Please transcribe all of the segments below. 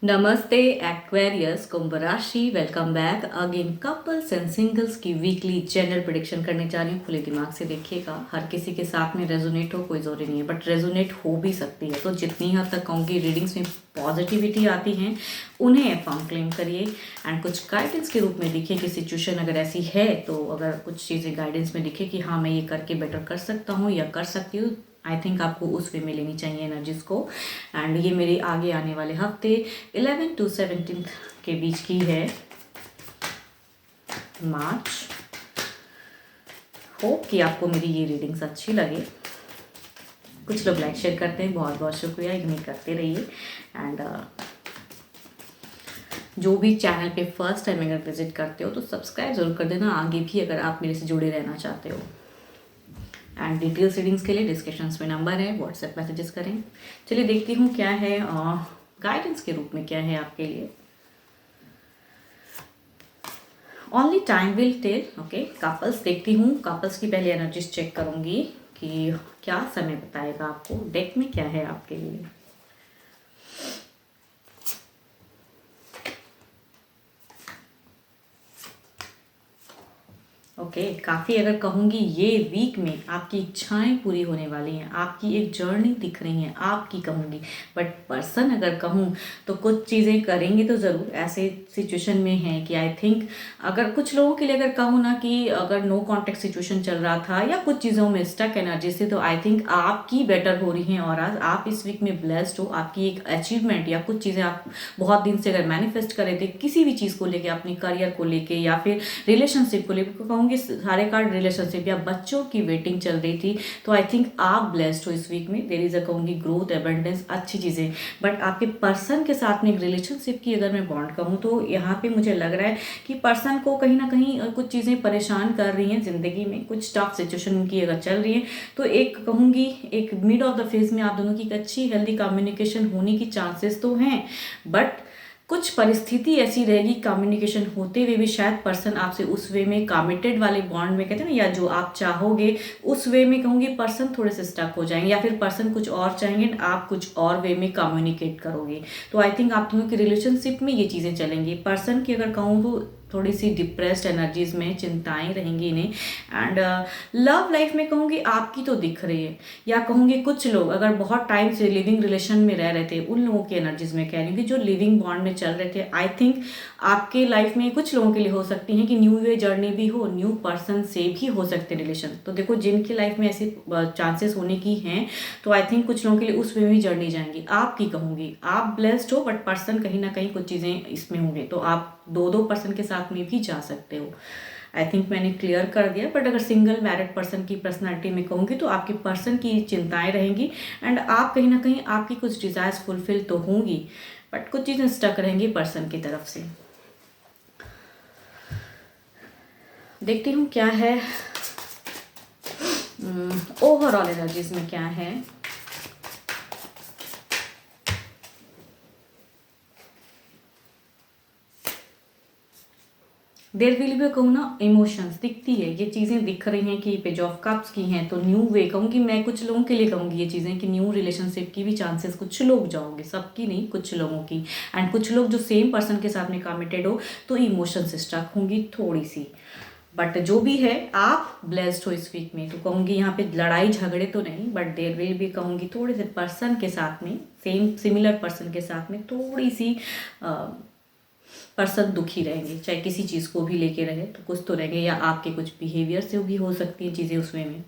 नमस्ते एक्वेरियस कुंभ राशि, welcome back again. Couples and singles की वीकली जेंडर प्रिडिक्शन करने जा रही हूँ। खुले दिमाग से देखिएगा, हर किसी के साथ में रेजोनेट हो कोई जरूरी नहीं है, बट रेजोनेट हो भी सकती है। तो जितनी हद तक कहूँगी रीडिंग्स में पॉजिटिविटी आती हैं उन्हें अफर्म क्लेम करिए एंड कुछ गाइडेंस के रूप में दिखे कि सिचुएशन अगर ऐसी है तो अगर कुछ चीज़ें गाइडेंस में दिखे कि हाँ मैं ये करके बेटर कर सकता हूँ या कर सकती हूँ, आई थिंक आपको उस वे में लेनी चाहिए एनर्जीज को। एंड ये मेरे आगे आने वाले हफ्ते 11 to 17 के बीच की है, मार्च। होप कि आपको मेरी ये रीडिंग्स अच्छी लगे। कुछ लोग लाइक शेयर करते हैं, बहुत बहुत शुक्रिया, इग्नोर करते रहिए। एंड जो भी चैनल पे फर्स्ट टाइम अगर विजिट करते हो तो सब्सक्राइब जरूर कर देना, आगे भी अगर आप मेरे से जुड़े रहना चाहते हो। एंड डिटेल्स रीडिंग्स के लिए डिस्क्रिप्शंस में नंबर है, व्हाट्सएप मैसेजेस करें। चलिए देखती हूँ क्या है गाइडेंस के रूप में क्या है आपके लिए। Only time will tell. Okay, couples देखती हूँ, कपल्स की पहले एनर्जीज चेक करूँगी कि क्या समय बताएगा आपको, डेक में क्या है आपके लिए। ओके, काफ़ी अगर कहूँगी ये वीक में आपकी इच्छाएं पूरी होने वाली हैं, आपकी एक जर्नी दिख रही है आपकी कहूँगी। बट पर्सन अगर कहूँ तो कुछ चीज़ें करेंगे तो ज़रूर। ऐसे सिचुएशन में है कि आई थिंक अगर कुछ लोगों के लिए अगर कहूँ ना कि अगर नो कॉन्टेक्ट सिचुएशन चल रहा था या कुछ चीज़ों में स्टक एनर्जी से, तो आई थिंक आपकी बेटर हो रही हैं और आज आप इस वीक में ब्लेस्ड हो। आपकी एक अचीवमेंट या कुछ चीज़ें आप बहुत दिन से अगर मैनिफेस्ट कर रहे थे किसी भी चीज़ को लेके, अपने करियर को लेके या फिर रिलेशनशिप को लेकर, कहूँगी सारे कार्ड रिलेशनशिप या बच्चों की वेटिंग चल रही थी, तो आई थिंक आप ब्लेस्ड हो इस वीक में। देयर इज अ कहूँगी ग्रोथ, एबंडेंस, अच्छी चीज़ें। बट आपके पर्सन के साथ में एक रिलेशनशिप की अगर मैं बॉन्ड कहूँ तो यहाँ पे मुझे लग रहा है कि पर्सन को कहीं ना कहीं कुछ चीज़ें परेशान कर रही हैं ज़िंदगी में, कुछ टफ सिचुएशन की अगर चल रही है तो एक कहूँगी एक मिड ऑफ द फेज में आप दोनों की एक अच्छी हेल्दी कम्युनिकेशन होने की चांसेस तो हैं। बट कुछ परिस्थिति ऐसी रहेगी कम्युनिकेशन होते हुए भी शायद पर्सन आपसे उस वे में कमिटेड वाले बॉन्ड में कहते हैं ना, या जो आप चाहोगे उस वे में कहूँगी पर्सन थोड़े से स्टक हो जाएंगे, या फिर पर्सन कुछ और चाहेंगे आप कुछ और वे में कम्युनिकेट करोगे। तो आई थिंक आप दोनों की रिलेशनशिप में ये चीज़ें चलेंगी। पर्सन की अगर कहूँ तो थोड़ी सी डिप्रेस्ड एनर्जीज में चिंताएं रहेंगी इन्हें। एंड लव लाइफ में कहूँगी आपकी तो दिख रही है, या कहूँगी कुछ लोग अगर बहुत टाइम से लिविंग रिलेशन में रह रहे थे उन लोगों की एनर्जीज में कह रही हूँ कि जो लिविंग बॉन्ड में चल रहे थे, आई थिंक आपके लाइफ में कुछ लोगों के लिए हो सकती है कि न्यू वे जर्नी भी हो, न्यू पर्सन से भी हो सकते रिलेशन। तो देखो जिनकी लाइफ में ऐसी चांसेस होने की हैं तो आई थिंक कुछ लोगों के लिए उस वे में जर्नी जाएंगी। आपकी कहूँगी आप ब्लेस्ड हो, बट पर्सन कहीं ना कहीं कुछ चीज़ें इसमें होंगे, तो आप दो पर्सन के साथ में भी जा सकते हो। आई थिंक मैंने क्लियर कर दिया। बट अगर सिंगल मैरिड पर्सन की पर्सनालिटी में कहूँगी तो आपके पर्सन की चिंताएं रहेंगी एंड आप कहीं ना कहीं आपकी कुछ डिज़ायर्स फुलफिल तो होंगी, बट कुछ चीज़ें स्टक रहेंगी पर्सन की तरफ से। देखती हूँ क्या है ओवरऑल एनर्जीज में क्या है। देर विल भी कहूँ ना इमोशंस दिखती है, ये चीज़ें दिख रही हैं कि पेज ऑफ कप्स की हैं, तो न्यू वे कहूँगी मैं कुछ लोगों के लिए कहूँगी ये चीज़ें कि न्यू रिलेशनशिप की भी चांसेस कुछ लोग जाओगे, सबकी नहीं कुछ लोगों की। एंड कुछ लोग जो सेम पर्सन के साथ में कमिटेड हो तो इमोशंस स्टक होंगी थोड़ी सी। बट जो भी है आप ब्लेस्ड हो इस वीक में, तो कहूँगी यहाँ पे लड़ाई झगड़े तो नहीं, बट देर विल भी कहूँगी थोड़े से पर्सन के साथ में, सेम सिमिलर पर्सन के साथ में थोड़ी सी पर्सन दुखी रहेंगे, चाहे किसी चीज़ को भी लेके रहे तो कुछ तो रहेंगे, या आपके कुछ बिहेवियर से भी हो सकती हैं चीज़ें उसमें में।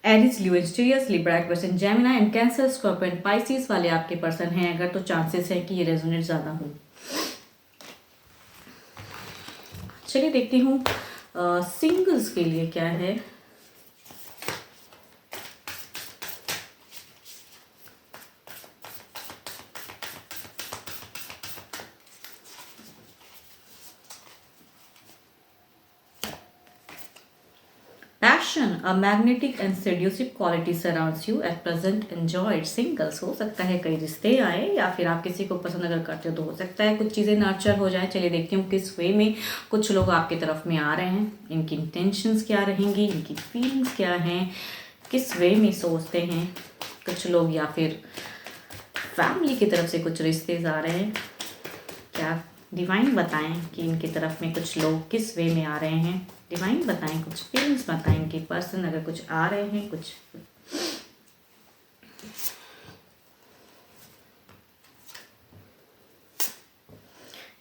एरिस, लियो, स्टीरियस, Libra, Aquarius, Gemini and Cancer, Scorpio and Pisces वाले आपके पर्सन हैं अगर, तो चांसेस है कि ये रेजोनेट ज़्यादा हो। चलिए देखती हूँ सिंगल्स के लिए क्या है। Passion, a magnetic and seductive quality surrounds you at present. Enjoy it. Singles हो सकता है कई रिश्ते आए, या फिर आप किसी को पसंद अगर करते हो तो हो सकता है कुछ चीज़ें नर्चर हो जाए। चलिए देखती हूँ किस वे में कुछ लोग आपकी तरफ में आ रहे हैं, इनकी इंटेंशंस क्या रहेंगी, इनकी फीलिंग्स क्या हैं, किस वे में सोचते हैं कुछ लोग, या फिर फैमिली की तरफ से कुछ रिश्ते आ रहे हैं, क्या डिवाइन बताएं कि इनकी तरफ में कुछ लोग किस वे में आ रहे हैं। डिवाइन बताएं, कुछ फीलिंग्स बताएं, इनके पर्सन अगर कुछ आ रहे हैं कुछ।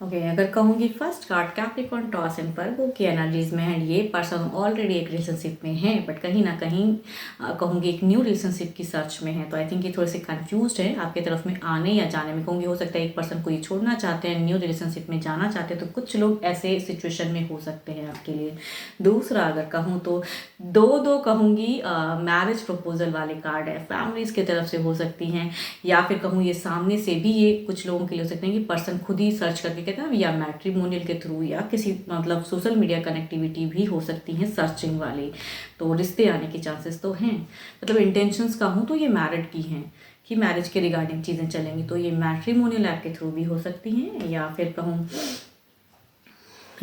ओके अगर कहूँगी first card Capricorn toss and वर्गो की एनर्जीज में है। ये पर्सन ऑलरेडी एक रिलेशनशिप में है, बट कहीं ना कहीं कहूँगी एक न्यू रिलेशनशिप की सर्च में है। तो आई थिंक ये थोड़े से कंफ्यूज्ड है आपके तरफ में आने या जाने में। कहूँगी हो सकता है एक पर्सन को ये छोड़ना चाहते हैं, न्यू रिलेशनशिप में जाना चाहते हैं, तो कुछ लोग ऐसे सिचुएशन में हो सकते हैं आपके लिए। दूसरा अगर कहूँ तो दो कहूँगी मैरिज प्रपोजल वाले कार्ड है, फैमिलीज की तरफ से हो सकती हैं, या फिर कहूँ ये सामने से भी ये कुछ लोगों के लिए हो सकते हैं कि पर्सन खुद ही सर्च करके कहते हैं, या मैट्रिमोनियल के थ्रू या किसी मतलब सोशल मीडिया कनेक्टिविटी भी हो सकती हैं सर्चिंग वाली। तो रिश्ते आने के चांसेस तो हैं। मतलब इंटेंशंस कहूँ तो ये मैरिड की हैं कि मैरिज के रिगार्डिंग चीज़ें चलेंगी, तो ये मैट्रिमोनियल ऐप के थ्रू भी हो सकती हैं, या फिर कहूँ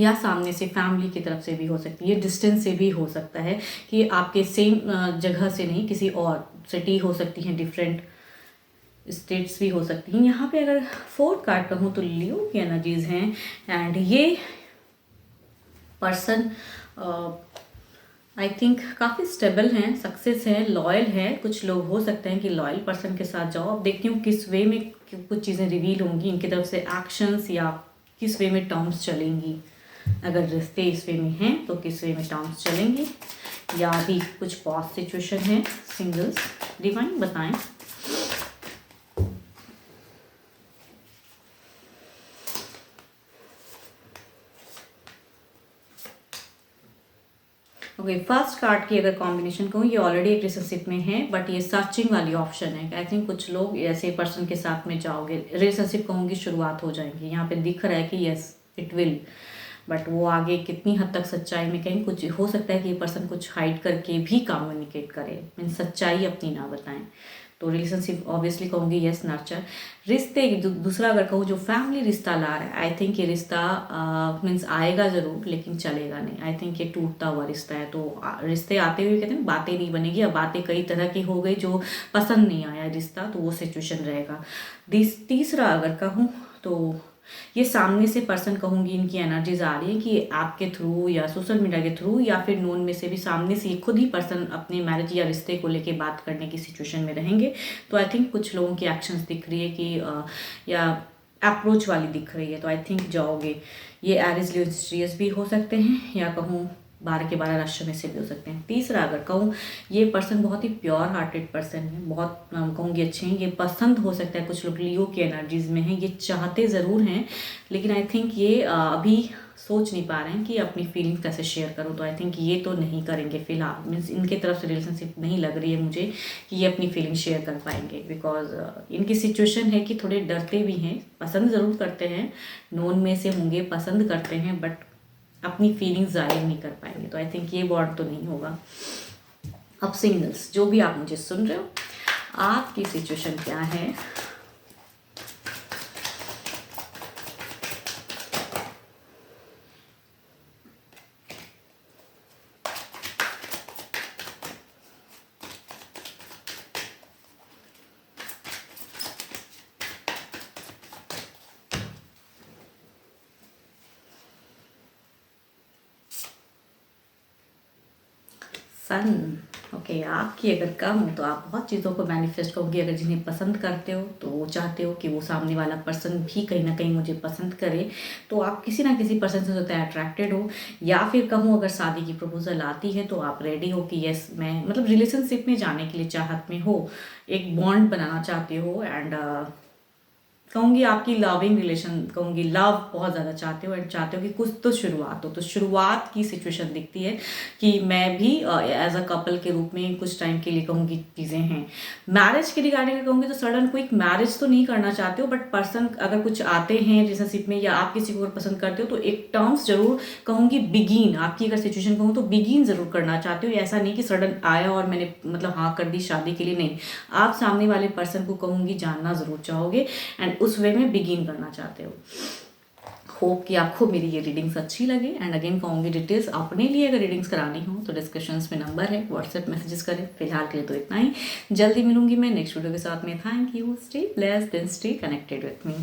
या सामने से फैमिली की तरफ से भी हो सकती है, डिस्टेंस से भी हो सकता है कि आपके सेम जगह से नहीं, किसी और सिटी हो सकती हैं, डिफरेंट स्टेट्स भी हो सकती हैं। यहाँ पे अगर फोर्थ कार्ड कहूँ तो लियो की एनर्जीज हैं, एंड ये पर्सन आई थिंक काफ़ी स्टेबल हैं, सक्सेस है, लॉयल है। कुछ लोग हो सकते हैं कि लॉयल पर्सन के साथ जाओ। अब देखती हूँ किस वे में कुछ चीज़ें रिवील होंगी, इनकी तरफ से एक्शंस या किस वे में टर्म्स चलेंगी। अगर रिश्ते इस वे में हैं तो किस वे में टर्म्स चलेंगी, या भी कुछ पॉज सिचुएशन है सिंगल्स। डिवाइन बताएं। ओके फर्स्ट कार्ड की अगर कॉम्बिनेशन कहूँ, ये ऑलरेडी एक रिलेशनशिप में है, बट ये सर्चिंग वाली ऑप्शन है। आई थिंक कुछ लोग ऐसे पर्सन के साथ में जाओगे, रिलेशनशिप कहूँगी शुरुआत हो जाएंगी। यहाँ पे दिख रहा है कि यस इट विल, बट वो आगे कितनी हद तक सच्चाई में, कहीं कुछ हो सकता है कि ये पर्सन कुछ हाइड करके भी कम्युनिकेट करे, मीन सच्चाई अपनी ना बताएं। तो रिलेशनशिप ऑब्वियसली कहूँगी यस नर्चर। रिश्ते दूसरा अगर कहूँ जो फैमिली रिश्ता ला रहा है, आई थिंक ये रिश्ता मीन्स आएगा ज़रूर लेकिन चलेगा नहीं। आई थिंक ये टूटता हुआ रिश्ता है। तो रिश्ते आते हुए कहते हैं बातें नहीं बनेगी, अब बातें कई तरह की हो गई, जो पसंद नहीं आया रिश्ता, तो वो सिचुएशन रहेगा। तीसरा अगर कहूँ तो ये सामने से पर्सन कहूँगी इनकी एनर्जीज आ रही है कि आपके थ्रू या सोशल मीडिया के थ्रू या फिर नोन में से भी सामने से खुद ही पर्सन अपने मैरिज या रिश्ते को लेके बात करने की सिचुएशन में रहेंगे। तो आई थिंक कुछ लोगों की एक्शंस दिख रही है कि या अप्रोच वाली दिख रही है, तो आई थिंक जाओगे। ये एरिज लियोस्ट्रियस भी हो सकते हैं, या कहूँ 12 के 12 राशि में से भी हो सकते हैं। तीसरा अगर कहूँ, ये पर्सन बहुत ही प्योर हार्टेड पर्सन है, बहुत कहूँगी अच्छे हैं। ये पसंद हो सकता है, कुछ लोग लियो की एनर्जीज में हैं, ये चाहते ज़रूर हैं, लेकिन आई थिंक ये अभी सोच नहीं पा रहे हैं कि अपनी फीलिंग कैसे शेयर करूँ। तो आई थिंक ये तो नहीं करेंगे फिलहाल, मीन्स इनके तरफ से रिलेशनशिप नहीं लग रही है मुझे कि ये अपनी फीलिंग शेयर कर पाएंगे, बिकॉज इनकी सिचुएशन है कि थोड़े डरते भी हैं, पसंद ज़रूर करते हैं, नोन में से होंगे, पसंद करते हैं, बट अपनी फीलिंग्स जाहिर नहीं कर पाएंगे। तो आई थिंक ये बॉन्ड तो नहीं होगा। अब सिंगल्स जो भी आप मुझे सुन रहे हो, आपकी सिचुएशन क्या है? सन ओके आपकी अगर कम हो तो आप बहुत चीज़ों को मैनिफेस्ट करोगे। अगर जिन्हें पसंद करते हो तो वो चाहते हो कि वो सामने वाला पर्सन भी कहीं ना कहीं मुझे पसंद करे, तो आप किसी ना किसी पर्सन से होता है अट्रैक्टेड हो। या फिर कहूँ अगर शादी की प्रपोजल आती है तो आप रेडी हो कि यस मैं मतलब रिलेशनशिप में जाने के लिए चाहत में हो, एक बॉन्ड बनाना चाहते हो। एंड कहूँगी आपकी लविंग रिलेशन, कहूँगी लव बहुत ज़्यादा चाहते हो, एंड चाहते हो कि कुछ तो शुरुआत हो। तो शुरुआत की सिचुएशन दिखती है कि मैं भी एज अ कपल के रूप में कुछ टाइम के लिए कहूँगी चीज़ें हैं। मैरिज के रिगार्डिंग कहूँगी तो सडन क्विक मैरिज तो नहीं करना चाहते हो, बट पर्सन अगर कुछ आते हैं रिलेशनशिप में या आप किसी को अगर पसंद करते हो तो एक टर्म्स जरूर कहूँगी बिगिन, आपकी अगर सिचुएशन कहूँ तो बिगिन ज़रूर करना चाहते हो। ऐसा नहीं कि सडन आया और मैंने मतलब हाँ कर दी शादी के लिए, नहीं, आप सामने वाले पर्सन को कहूँगी जानना ज़रूर चाहोगे एंड उस वे में बिगिन करना चाहते हो होप कि आपको मेरी ये रीडिंग्स अच्छी लगे। एंड अगेन कहूँगी, डिटेल्स अपने लिए अगर रीडिंग्स करानी हो तो डिस्क्रिप्शंस में नंबर है, व्हाट्सएप मैसेजेस करें। फिलहाल के लिए तो इतना ही, जल्दी मिलूंगी मैं नेक्स्ट वीडियो के साथ में। Thank you, stay blessed and stay connected with me.